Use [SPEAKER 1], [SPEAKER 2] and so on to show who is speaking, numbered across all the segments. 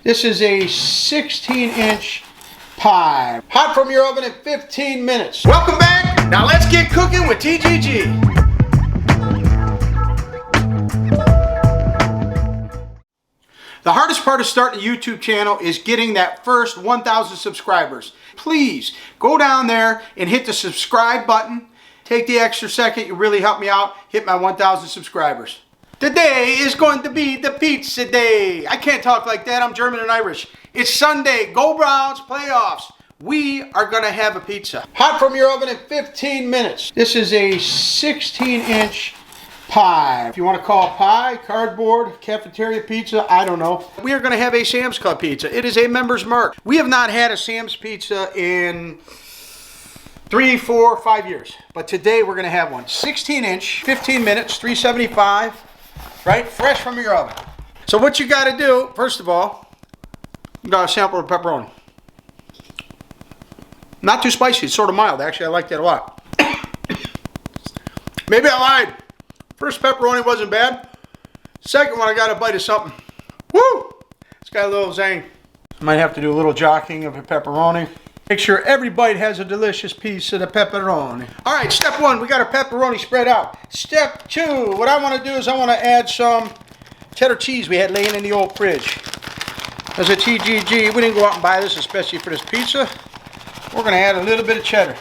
[SPEAKER 1] This is a 16-inch pie. Hot from your oven in 15 minutes. Welcome back. Now let's get cooking with TGG. The hardest part of starting a YouTube channel is getting that first 1,000 subscribers. Please go down there and hit the subscribe button. Take the extra second. You really help me out. Hit my 1,000 subscribers. Today is going to be the pizza day. I can't talk like that. I'm German and Irish. It's Sunday. Go Browns playoffs. We are going to have a pizza. Hot from your oven in 15 minutes. This is a 16-inch pie. If you want to call it pie, cardboard, cafeteria pizza, I don't know. We are going to have a Sam's Club pizza. It is a member's mark. We have not had a Sam's pizza in 3, 4, 5 years. But today we're going to have one. 16-inch, 15 minutes, 375. Right? Fresh from your oven. So what you got to do, first of all, you got to sample the pepperoni. Not too spicy. It's sort of mild. Actually, I like that a lot. Maybe I lied. First pepperoni wasn't bad. Second one, I got a bite of something. Woo! It's got a little zing. Might have to do a little jockeying of the pepperoni. Make sure every bite has a delicious piece of the pepperoni. All right, step one, we got our pepperoni spread out. Step two, what I want to do is I want to add some cheddar cheese we had laying in the old fridge. As a TGG, we didn't go out and buy this especially for this pizza. We're going to add a little bit of cheddar.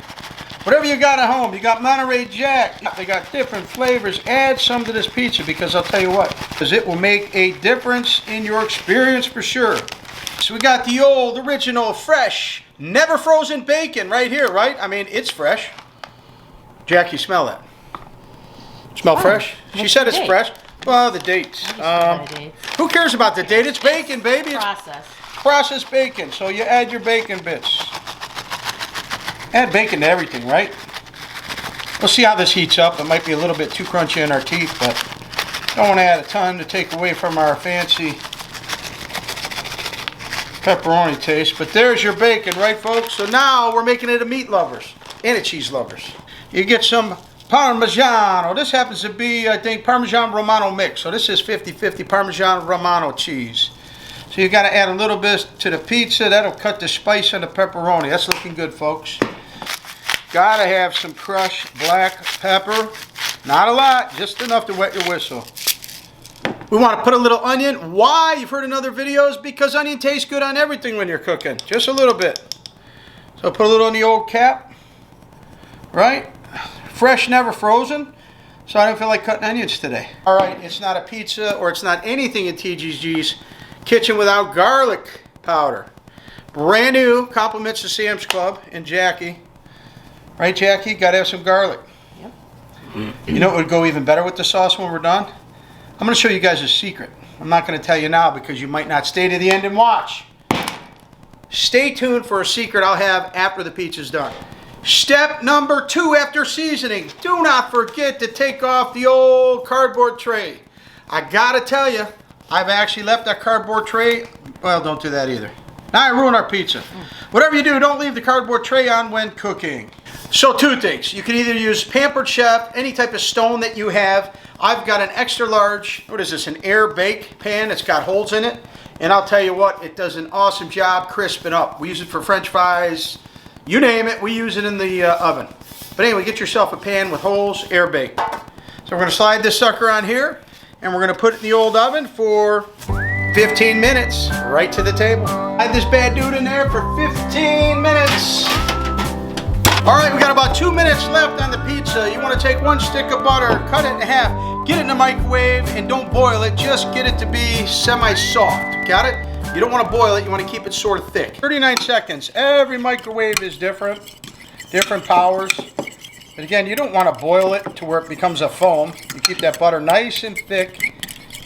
[SPEAKER 1] Whatever you got at home, you got Monterey Jack, they got different flavors. Add some to this pizza because I'll tell you what, because it will make a difference in your experience for sure. So we got the old, original, fresh, never frozen bacon right here, right? I mean, it's fresh. Jackie, smell that. Smell fresh? She said it's fresh. Well, the date. Who cares about the date? It's bacon, baby. Processed bacon. So you add your bacon bits. Add bacon to everything, right? We'll see how this heats up. It might be a little bit too crunchy in our teeth, but don't want to add a ton to take away from our fancy pepperoni taste. But there's your bacon, right, folks? So now we're making it a meat lovers and a cheese lovers. You get some Parmigiano. This happens to be, I think, Parmesan Romano mix. So this is 50-50 Parmesan Romano cheese. So you got to add a little bit to the pizza. That'll cut the spice on the pepperoni. That's looking good, folks. Got to have some crushed black pepper. Not a lot, just enough to wet your whistle. We want to put a little onion. Why? You've heard in other videos. Because onion tastes good on everything when you're cooking. Just a little bit. So put a little on the old cap. Right? Fresh, never frozen. So I don't feel like cutting onions today. All right, it's not a pizza or it's not anything in TGG's kitchen without garlic powder. Brand new, compliments to Sam's Club and Jackie. Right, Jackie? Got to have some garlic. Yep. You know what would go even better with the sauce when we're done? I'm going to show you guys a secret. I'm not going to tell you now because you might not stay to the end and watch. Stay tuned for a secret I'll have after the pizza's done. Step number 2 after seasoning. Do not forget to take off the old cardboard tray. I got to tell you, I've actually left that cardboard tray. Well, don't do that either. Now I ruin our pizza. Whatever you do, don't leave the cardboard tray on when cooking. So 2 things. You can either use Pampered Chef, any type of stone that you have. I've got an extra large, what is this, an air bake pan. It's got holes in it. And I'll tell you what, it does an awesome job crisping up. We use it for French fries. You name it, we use it in the oven. But anyway, get yourself a pan with holes, air bake. So we're going to slide this sucker on here. And we're going to put it in the old oven for 15 minutes, right to the table. Add this bad dude in there for 15 minutes. All right, we got about 2 minutes left on the pizza. You want to take 1 stick of butter, cut it in half, get it in the microwave, and don't boil it. Just get it to be semi-soft. Got it? You don't want to boil it. You want to keep it sort of thick. 39 seconds. Every microwave is different powers. But again, you don't want to boil it to where it becomes a foam. You keep that butter nice and thick.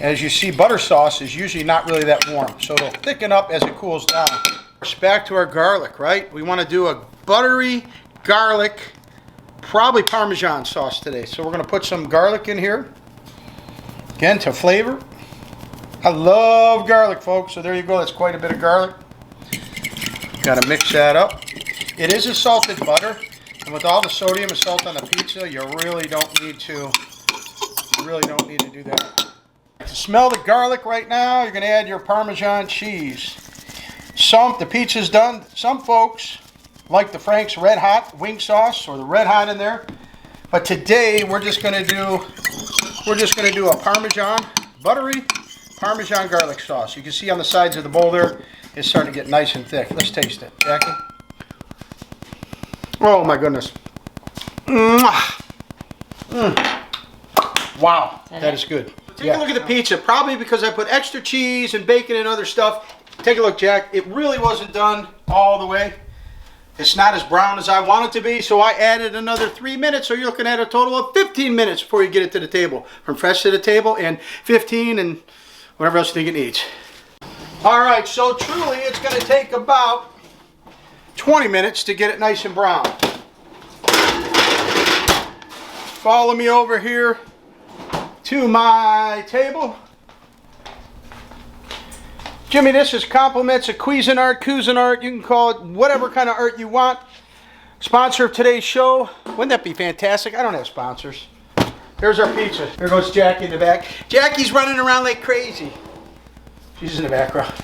[SPEAKER 1] As you see, butter sauce is usually not really that warm. So it'll thicken up as it cools down. Back to our garlic, right? We want to do a buttery garlic, probably Parmesan sauce today. So we're going to put some garlic in here. Again, to flavor. I love garlic, folks. So there you go. That's quite a bit of garlic. Got to mix that up. It is a salted butter. And with all the sodium and salt on the pizza, you really don't need to do that. To smell the garlic right now, you're going to add your Parmesan cheese. The pizza's done. Some folks like the Frank's Red Hot wing sauce or the Red Hot in there. But today we're just gonna do a Parmesan, buttery Parmesan garlic sauce. You can see on the sides of the bowl there, it's starting to get nice and thick. Let's taste it, Jackie. Oh my goodness. Wow, that is good. Take a look at the pizza. Probably because I put extra cheese and bacon and other stuff. Take a look, Jack. It really wasn't done all the way. It's not as brown as I want it to be, so I added another 3 minutes, so you're looking at a total of 15 minutes before you get it to the table. From fresh to the table, and 15 and whatever else you think it needs. All right, so truly it's going to take about 20 minutes to get it nice and brown. Follow me over here to my table. Jimmy, this is compliments of Cuisinart, Cuisinart. You can call it whatever kind of art you want. Sponsor of today's show. Wouldn't that be fantastic? I don't have sponsors. Here's our pizza. There goes Jackie in the back. Jackie's running around like crazy. She's in the background.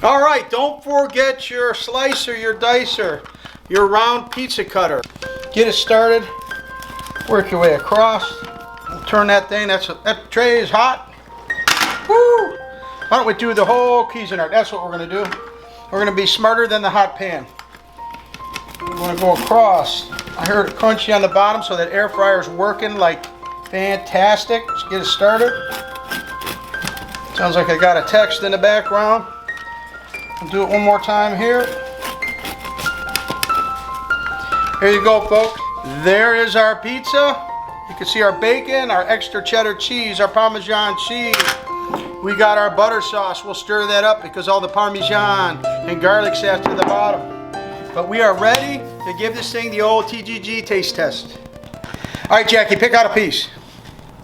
[SPEAKER 1] All right, don't forget your slicer, your dicer, your round pizza cutter. Get it started. Work your way across. Turn that thing. That tray is hot. Woo! Why don't we do the whole Cuisinart? That's what we're going to do. We're going to be smarter than the hot pan. We're going to go across. I heard it crunchy on the bottom, so that air fryer's working like fantastic. Let's get it started. Sounds like I got a text in the background. I'll do it one more time here. Here you go, folks. There is our pizza. You can see our bacon, our extra cheddar cheese, our Parmesan cheese. We got our butter sauce. We'll stir that up because all the Parmesan and garlic's after the bottom. But we are ready to give this thing the old TGG taste test. All right, Jackie, pick out a piece.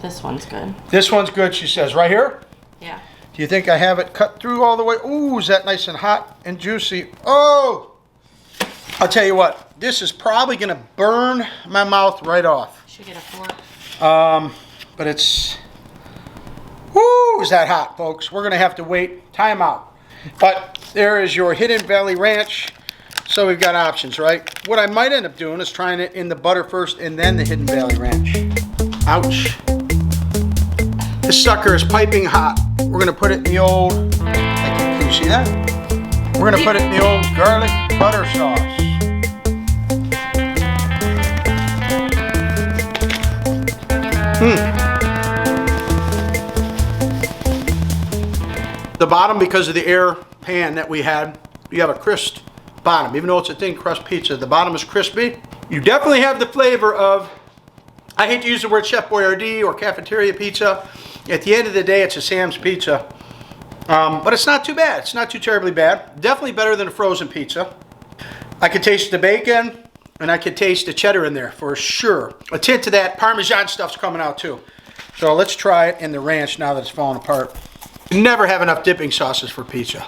[SPEAKER 2] This one's good.
[SPEAKER 1] This one's good, she says. Right here?
[SPEAKER 2] Yeah.
[SPEAKER 1] Do you think I have it cut through all the way? Ooh, is that nice and hot and juicy? Oh! I'll tell you what. This is probably going to burn my mouth right off.
[SPEAKER 2] Should get a fork.
[SPEAKER 1] But it's... Woo, is that hot, folks? We're going to have to wait. Time out. But there is your Hidden Valley Ranch. So we've got options, right? What I might end up doing is trying it in the butter first and then the Hidden Valley Ranch. Ouch. This sucker is piping hot. We're going to put it in the old... Can you see that? We're going to put it in the old garlic butter sauce. The bottom, because of the air pan that we had, you have a crisp bottom. Even though it's a thin crust pizza, the bottom is crispy. You definitely have the flavor of, I hate to use the word Chef Boyardee or cafeteria pizza. At the end of the day, it's a Sam's pizza. But it's not too bad. It's not too terribly bad. Definitely better than a frozen pizza. I could taste the bacon, and I could taste the cheddar in there for sure. A tint of that Parmesan stuff's coming out too. So let's try it in the ranch now that it's falling apart. You never have enough dipping sauces for pizza.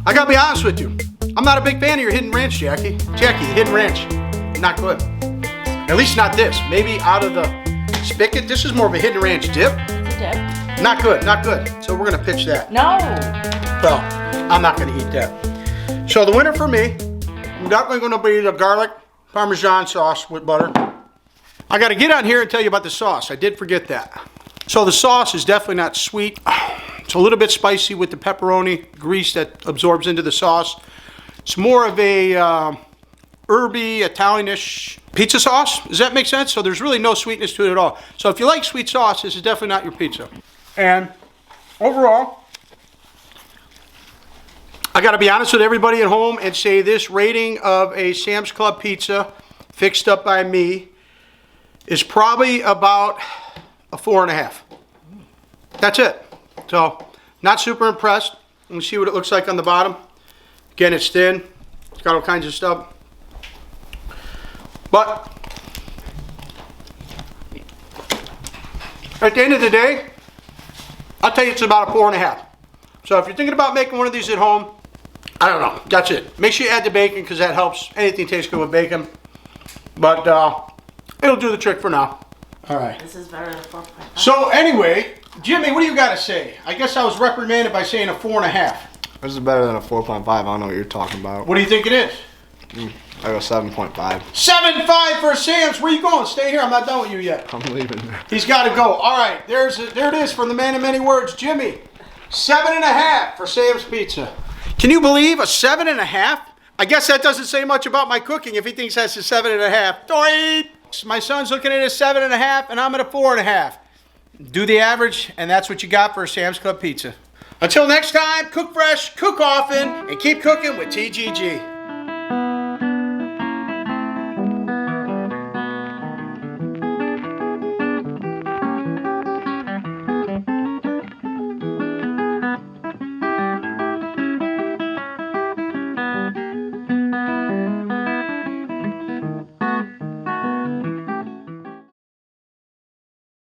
[SPEAKER 1] I gotta be honest with you. I'm not a big fan of your Hidden Ranch, Jackie. Jackie, Hidden Ranch, not good. At least not this. Maybe out of the spigot. This is more of a Hidden Ranch dip.
[SPEAKER 2] It's a dip.
[SPEAKER 1] Not good, not good. So we're gonna pitch that.
[SPEAKER 2] No.
[SPEAKER 1] Well, I'm not gonna eat that. So the winner for me, I'm definitely gonna be the garlic Parmesan sauce with butter. I gotta get on here and tell you about the sauce. I did forget that. So the sauce is definitely not sweet. It's a little bit spicy with the pepperoni grease that absorbs into the sauce. It's more of a herby, Italianish pizza sauce. Does that make sense? So there's really no sweetness to it at all. So if you like sweet sauce, this is definitely not your pizza. And overall, I got to be honest with everybody at home and say this rating of a Sam's Club pizza fixed up by me is probably about a 4.5. That's it. So, not super impressed. Let me see what it looks like on the bottom. Again, it's thin. It's got all kinds of stuff. But, at the end of the day, I'll tell you it's about a 4.5. So if you're thinking about making one of these at home, I don't know. That's it. Make sure you add the bacon because that helps. Anything tastes good with bacon. But it'll do the trick for now. All right.
[SPEAKER 2] This is better than 4.5.
[SPEAKER 1] So anyway, Jimmy, what do you got to say? I guess I was reprimanded by saying a 4.5.
[SPEAKER 3] This is better than a 4.5. I don't know what you're talking about.
[SPEAKER 1] What do you think it is?
[SPEAKER 3] I go 7.5.
[SPEAKER 1] 7.5 for Sam's. Where you going? Stay here. I'm not done with you yet.
[SPEAKER 3] I'm leaving.
[SPEAKER 1] He's got to go. All right, there it is from the man of many words, Jimmy. 7.5 for Sam's Pizza. Can you believe a 7.5? I guess that doesn't say much about my cooking if he thinks that's a 7.5. Doink! My son's looking at a 7.5, and I'm at a 4.5. Do the average, and that's what you got for a Sam's Club pizza. Until next time, cook fresh, cook often, and keep cooking with TGG.